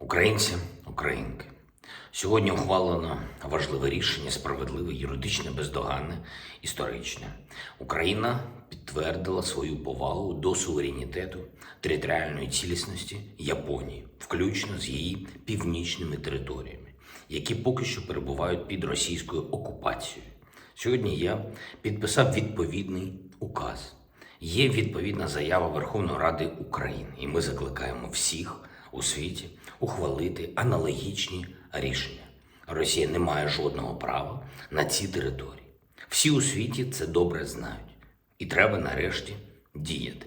Українці, українки, сьогодні ухвалено важливе рішення, справедливе, юридичне, бездоганне, історичне. Україна підтвердила свою повагу до суверенітету, територіальної цілісності Японії, включно з її північними територіями, які поки що перебувають під російською окупацією. Сьогодні я підписав відповідний указ. Є відповідна заява Верховної Ради України, і ми закликаємо всіх у світі ухвалити аналогічні рішення. Росія не має жодного права на ці території. Всі у світі це добре знають. І треба нарешті діяти.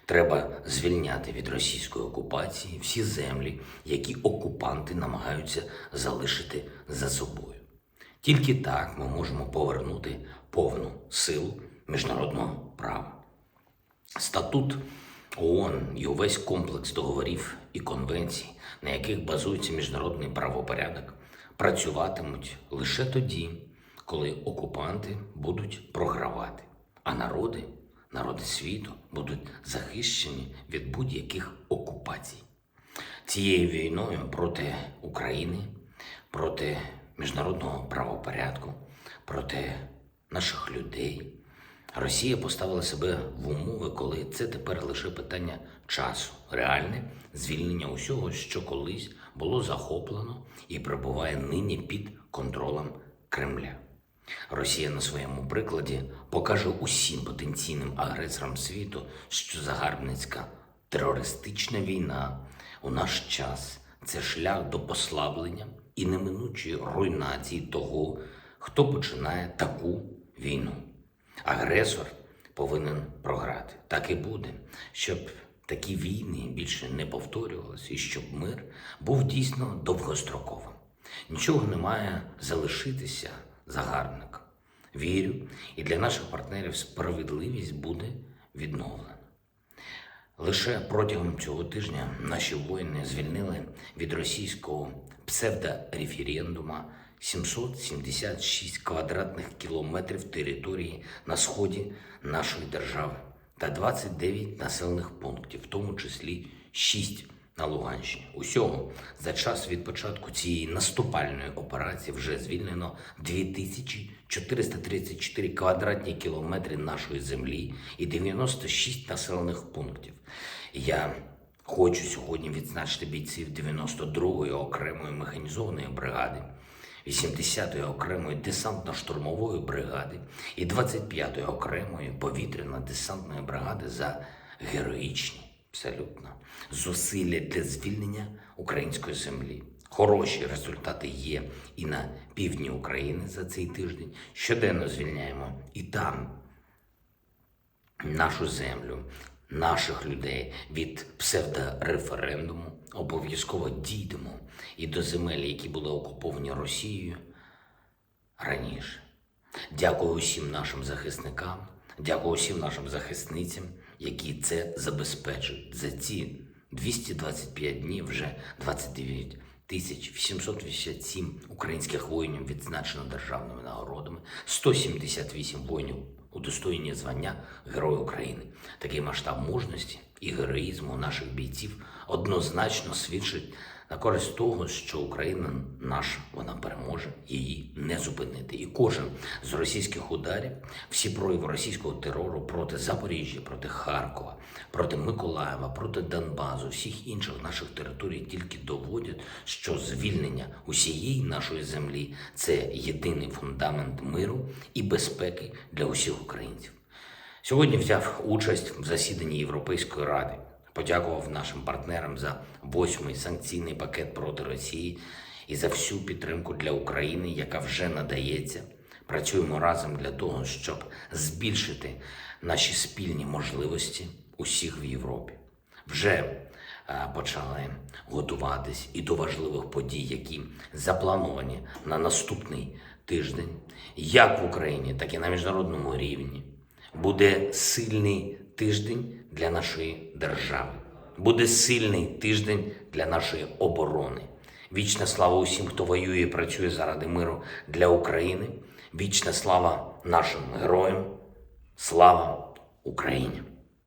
Треба звільняти від російської окупації всі землі, які окупанти намагаються залишити за собою. Тільки так ми можемо повернути повну силу міжнародного права. Статут ООН і увесь комплекс договорів і конвенцій, на яких базується міжнародний правопорядок, працюватимуть лише тоді, коли окупанти будуть програвати, а народи світу будуть захищені від будь-яких окупацій. Цією війною проти України, проти міжнародного правопорядку, проти наших людей Росія поставила себе в умови, коли це тепер лише питання часу, реальне звільнення усього, що колись було захоплено і перебуває нині під контролем Кремля. Росія на своєму прикладі покаже усім потенційним агресорам світу, що загарбницька терористична війна у наш час – це шлях до послаблення і неминучої руйнації того, хто починає таку війну. Агресор повинен програти. Так і буде, щоб такі війни більше не повторювалися і щоб мир був дійсно довгостроковим. Нічого не має залишитися загарбником. Вірю, і для наших партнерів справедливість буде відновлена. Лише протягом цього тижня наші воїни звільнили від російського псевдореферендума 776 квадратних кілометрів території на сході нашої держави та 29 населених пунктів, в тому числі 6 на Луганщині. Усього за час від початку цієї наступальної операції вже звільнено 2434 квадратні кілометри нашої землі і 96 населених пунктів. Я хочу сьогодні відзначити бійців 92-ї окремої механізованої бригади, 80-ї окремої десантно-штурмової бригади і 25-ї окремої повітряно-десантної бригади за героїчні, абсолютно, зусилля для звільнення української землі. Хороші результати є і на півдні України за цей тиждень. Щоденно звільняємо і там нашу землю, наших людей від псевдореферендуму. Обов'язково дійдемо і до земель, які були окуповані Росією раніше. Дякую усім нашим захисникам, дякую усім нашим захисницям, які це забезпечують. За ці 225 днів вже 29 887 українських воїнів відзначено державними нагородами, 178 воїнів удостоєні звання Герой України. Такий масштаб мужності і героїзму наших бійців однозначно свідчить на користь того, що Україна наша, вона переможе, її не зупинити. І кожен з російських ударів, всі прояви російського терору проти Запоріжжя, проти Харкова, проти Миколаєва, проти Донбасу, всіх інших наших територій тільки доводять, що звільнення усієї нашої землі – це єдиний фундамент миру і безпеки для усіх українців. Сьогодні взяв участь в засіданні Європейської Ради. Подякував нашим партнерам за 8-й санкційний пакет проти Росії і за всю підтримку для України, яка вже надається. Працюємо разом для того, щоб збільшити наші спільні можливості усіх в Європі. Вже почали готуватись і до важливих подій, які заплановані на наступний тиждень, як в Україні, так і на міжнародному рівні. Буде сильний тиждень для нашої держави. Буде сильний тиждень для нашої оборони. Вічна слава усім, хто воює і працює заради миру для України. Вічна слава нашим героям. Слава Україні!